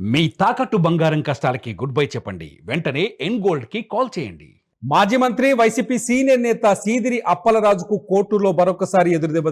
మీ తాకట్టు బంగారం కష్టాలకి good bye చెప్పండి. వెంటనే ఎన్ గోల్డ్ కి కాల్ చేయండి. మాజీ మంత్రి వైసీపీ సీనియర్ నేత సీదిరి అప్పలరాజుకు కోర్టులో మరొకసారి ఎదురుదెబ్బ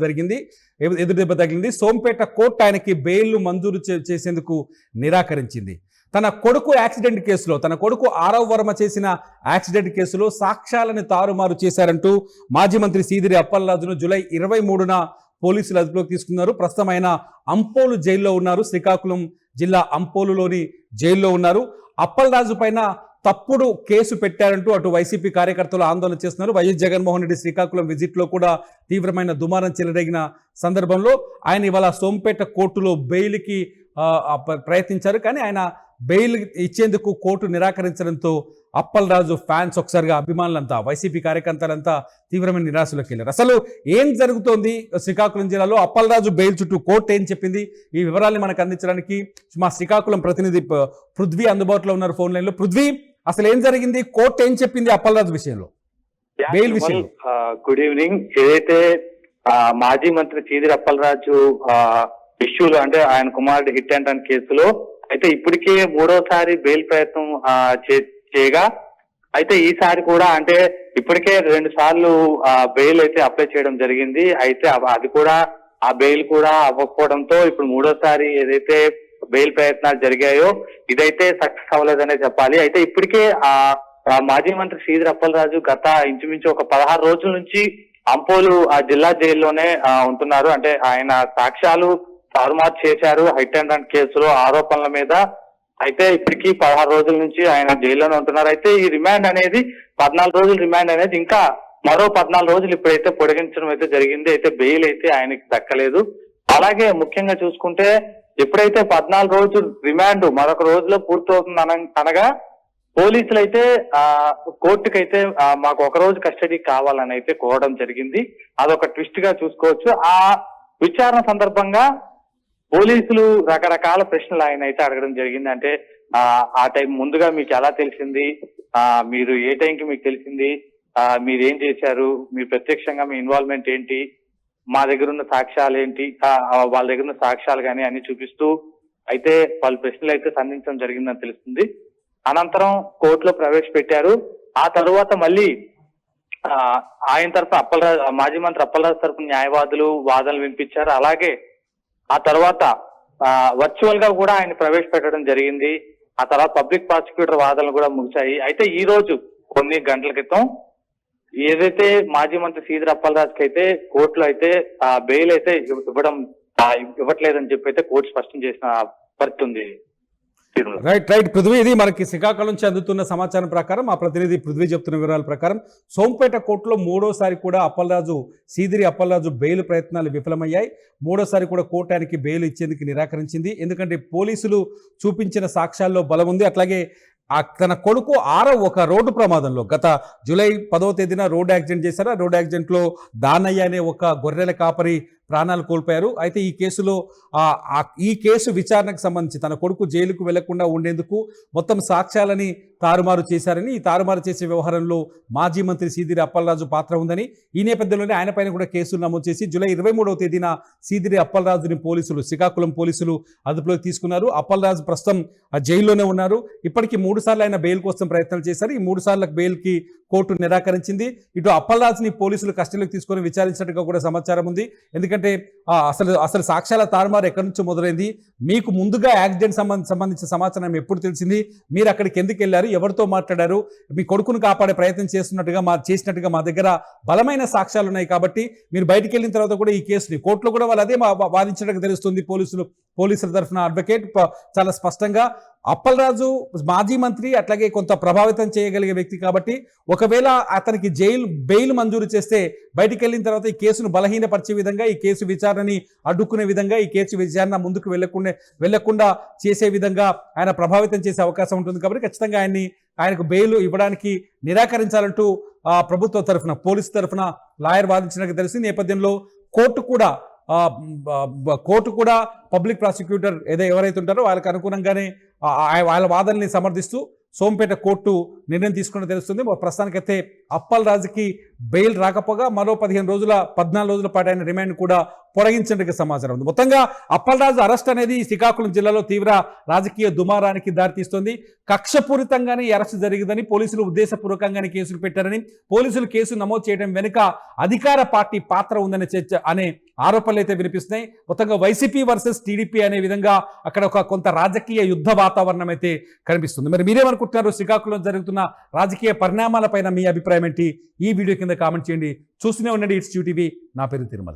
తగిలింది. సోంపేట కోర్టు ఆయనకి బెయిల్ మంజూరు చేసేందుకు నిరాకరించింది. తన కొడుకు యాక్సిడెంట్ కేసులో తన కొడుకు ఆరవ్ వర్మ చేసిన యాక్సిడెంట్ కేసులో సాక్ష్యాలను తారుమారు చేశారంటూ మాజీ మంత్రి సీదిరి అప్పలరాజును జూలై 23న పోలీసులు అదుపులోకి తీసుకున్నారు. ప్రస్తుతం ఆయన అంపోలు జైల్లో ఉన్నారు. శ్రీకాకుళం జిల్లా అంపోలులోని జైల్లో ఉన్నారు. అప్పలరాజు పైన తప్పుడు కేసు పెట్టారంటూ అటు వైసీపీ కార్యకర్తలు ఆందోళన చేస్తున్నారు. వైఎస్ జగన్మోహన్ రెడ్డి శ్రీకాకుళం విజిట్లో కూడా తీవ్రమైన దుమారం చెలరేగిన సందర్భంలో ఆయన ఇవాళ సోంపేట కోర్టులో బెయిల్కి ప్రయత్నించారు. కానీ ఆయన బెయిల్ ఇచ్చేందుకు కోర్టు నిరాకరించడంతో అప్పలరాజు ఫ్యాన్స్ ఒకసారిగా అభిమానులంతా వైసీపీ కార్యకర్తలంతా తీవ్రమైన నిరాశలోకి వెళ్ళారు. అసలు ఏం జరుగుతోంది శ్రీకాకుళం జిల్లాలో, అప్పలరాజు బెయిల్ చుట్టూ కోర్టు ఏం చెప్పింది, ఈ వివరాల్ని మనకు అందించడానికి మా శ్రీకాకుళం ప్రతినిధి పృథ్వీ అందుబాటులో ఉన్నారు ఫోన్ లైన్లో. పృథ్వీ, అసలు ఏం జరిగింది, కోర్టు ఏం చెప్పింది అప్పలరాజు విషయంలో, బెయిల్ విషయంలో? Good evening. ఏదైతే మాజీ మంత్రి సీదిరి అప్పలరాజు ఇష్యూలో అంటే ఆయన కుమారుడు హిట్ అండ్ రన్ కేసులో అయితే ఇప్పటికే మూడోసారి బెయిల్ ప్రయత్నం చేయగా అయితే ఈసారి కూడా అంటే ఇప్పటికే 2 సార్లు బెయిల్ అయితే అప్లై చేయడం జరిగింది. అయితే అది కూడా ఆ బెయిల్ కూడా అవ్వకపోవడంతో ఇప్పుడు మూడోసారి ఏదైతే బెయిల్ ప్రయత్నాలు జరిగాయో ఇదైతే సక్సెస్ అవ్వలేదనే చెప్పాలి. అయితే ఇప్పటికే మాజీ మంత్రి సీదిరి అప్పలరాజు గత ఇంచుమించు ఒక 16 రోజుల నుంచి అంపోలు జిల్లా జైల్లోనే ఉంటున్నారు. అంటే ఆయన సాక్ష్యాలు తారుమారు చేశారు హిట్ అండ్ రన్ కేసులో ఆరోపణల మీద. అయితే ఇప్పటికీ 16 రోజుల నుంచి ఆయన జైల్లోనే ఉంటున్నారు. అయితే ఈ రిమాండ్ అనేది 14 రోజుల రిమాండ్ అనేది ఇంకా మరో 14 రోజులు ఇప్పుడైతే పొడిగించడం అయితే జరిగింది. అయితే బెయిల్ అయితే ఆయనకి దక్కలేదు. అలాగే ముఖ్యంగా చూసుకుంటే ఎప్పుడైతే 14 రోజులు రిమాండ్ మరొక రోజులో పూర్తవుతుంది అనగా పోలీసులు అయితే కోర్టుకైతే మాకు 1 రోజు కస్టడీ కావాలని అయితే కోరడం జరిగింది. అదొక ట్విస్ట్ గా చూసుకోవచ్చు. ఆ విచారణ సందర్భంగా పోలీసులు రకరకాల ప్రశ్నలు ఆయన అయితే అడగడం జరిగింది. అంటే ఆ టైం ముందుగా మీకు ఎలా తెలిసింది, మీరు ఏ టైంకి మీకు తెలిసింది, మీరేం చేశారు, మీరు ప్రత్యక్షంగా మీ ఇన్వాల్వ్మెంట్ ఏంటి, మా దగ్గర ఉన్న సాక్ష్యాలు ఏంటి, వాళ్ళ దగ్గర ఉన్న సాక్ష్యాలు కానీ అన్ని చూపిస్తూ అయితే వాళ్ళు ప్రశ్నలు అయితే సంధించడం జరిగిందని తెలుస్తుంది. అనంతరం కోర్టులో ప్రవేశపెట్టారు. ఆ తరువాత మళ్ళీ ఆయన తరఫు అప్పలరాజు మాజీ మంత్రి అప్పలరాజు తరఫు న్యాయవాదులు వాదనలు వినిపించారు. అలాగే ఆ తర్వాత వర్చువల్ గా కూడా ఆయన ప్రవేశపెట్టడం జరిగింది. ఆ తర్వాత పబ్లిక్ ప్రాసిక్యూటర్ వాదనలు కూడా ముగిశాయి. అయితే ఈ రోజు కొన్ని గంటల క్రితం ఏదైతే మాజీ మంత్రి సీదిరి అప్పలరాజుకి అయితే కోర్టులో అయితే బెయిల్ అయితే ఇవ్వట్లేదని చెప్పి అయితే కోర్టు స్పష్టం చేసిన పరిస్థితి ఉంది. రైట్ పృథ్వీ, ఇది మనకి శ్రీకాకుళం నుంచి అందుతున్న సమాచారం ప్రకారం మా ప్రతినిధి పృథ్వీ చెప్తున్న వివరాల ప్రకారం సోంపేట కోర్టులో మూడోసారి కూడా సీదిరి అప్పలరాజు బెయిల్ ప్రయత్నాలు విఫలమయ్యాయి. మూడోసారి కూడా కోర్టు ఆయనకి బెయిల్ ఇచ్చేందుకు నిరాకరించింది. ఎందుకంటే పోలీసులు చూపించిన సాక్ష్యాల్లో బలం ఉంది. అట్లాగే తన కొడుకు ఆరవ్ ఒక రోడ్డు ప్రమాదంలో గత జూలై 10వ తేదీన రోడ్డు యాక్సిడెంట్ చేశారు. ఆ రోడ్డు యాక్సిడెంట్లో దానయ్య అనే ఒక గొర్రెల కాపరి ప్రాణాలు కోల్పోయారు. అయితే ఈ కేసు విచారణకు సంబంధించి తన కొడుకు జైలుకు వెళ్లకుండా ఉండేందుకు మొత్తం సాక్ష్యాలని తారుమారు చేశారని, ఈ తారుమారు చేసే వ్యవహారంలో మాజీ మంత్రి సీదిరి అప్పలరాజు పాత్ర ఉందని, ఈ నేపథ్యంలోనే ఆయన పైన కూడా కేసులు నమోదు చేసి జూలై 23వ తేదీన సీదిరి అప్పలరాజుని శ్రీకాకుళం పోలీసులు అదుపులోకి తీసుకున్నారు. అప్పలరాజు ప్రస్తుతం జైల్లోనే ఉన్నారు. ఇప్పటికీ 3 సార్లు ఆయన బెయిల్ కోసం ప్రయత్నాలు చేశారు. ఈ 3 సార్ల బెయిల్కి కోర్టు నిరాకరించింది. ఇటు అప్పలరాజుని పోలీసులు కస్టడీలోకి తీసుకొని విచారించినట్టుగా కూడా సమాచారం ఉంది. ఎందుకంటే అసలు సాక్ష్యాల తారుమారు ఎక్కడి నుంచి మొదలైంది, మీకు ముందుగా యాక్సిడెంట్ సంబంధించిన సమాచారం ఎప్పుడు తెలిసింది, మీరు అక్కడికి ఎందుకు వెళ్ళారు, ఎవరితో మాట్లాడారు, మీ కొడుకును కాపాడే ప్రయత్నం చేసినట్టుగా మా దగ్గర బలమైన సాక్ష్యాలు ఉన్నాయి. కాబట్టి మీరు బయటికి వెళ్ళిన తర్వాత కూడా ఈ కేసుని కోర్టులో కూడా వాళ్ళు అదే వాదించడానికి తెలుస్తుంది. పోలీసుల తరఫున అడ్వకేట్ చాలా స్పష్టంగా అప్పలరాజు మాజీ మంత్రి, అట్లాగే కొంత ప్రభావితం చేయగలిగే వ్యక్తి కాబట్టి ఒకవేళ అతనికి బెయిల్ మంజూరు చేస్తే బయటికి వెళ్ళిన తర్వాత ఈ కేసును బలహీనపరిచే విధంగా, ఈ కేసు విచారణని అడ్డుకునే విధంగా, ఈ కేసు విచారణ ముందుకు వెళ్లకుండా చేసే విధంగా ఆయన ప్రభావితం చేసే అవకాశం ఉంటుంది. కాబట్టి ఖచ్చితంగా ఆయనకు బెయిల్ ఇవ్వడానికి నిరాకరించాలంటూ ప్రభుత్వ తరఫున పోలీసు తరఫున లాయర్ వాదించినట్టు తెలిసింది. నేపథ్యంలో కోర్టు కూడా పబ్లిక్ ప్రాసిక్యూటర్ ఎవరైతే ఉంటారో వాళ్ళకి అనుగుణంగానే వాళ్ళ వాదనని సమర్థిస్తూ సోంపేట కోర్టు నిర్ణయం తీసుకుని తెలుస్తుంది. ప్రస్తుతానికైతే అప్పల్ రాజుకి బెయిల్ రాకపోగా మరో 14 రోజుల పాటు ఆయన రిమాండ్ కూడా పొడిగించేందుకు సమాచారం ఉంది. మొత్తంగా అప్పల్ రాజు అరెస్ట్ అనేది శ్రీకాకుళం జిల్లాలో తీవ్ర రాజకీయ దుమారానికి దారితీస్తుంది. కక్షపూరితంగానే ఈ అరెస్ట్ జరిగిందని, పోలీసులు ఉద్దేశపూర్వకంగానే కేసులు పెట్టారని, పోలీసులు కేసు నమోదు చేయడం వెనుక అధికార పార్టీ పాత్ర ఉందనే చర్చ అనే ఆరోపణలు అయితే వినిపిస్తున్నాయి. మొత్తంగా వైసీపీ వర్సెస్ టీడీపీ అనే విధంగా అక్కడ కొంత రాజకీయ యుద్ధ వాతావరణం అయితే కనిపిస్తుంది. మరి మీరేమనుకుంటున్నారు? శ్రీకాకుళంలో జరుగుతున్న రాజకీయ పరిణామాలపైన మీ అభిప్రాయం ఏంటి? ఈ వీడియో కింద కామెంట్ చేయండి. చూస్తూనే ఉండండి ఇట్స్ టీవీ. నా పేరు తిరుమల.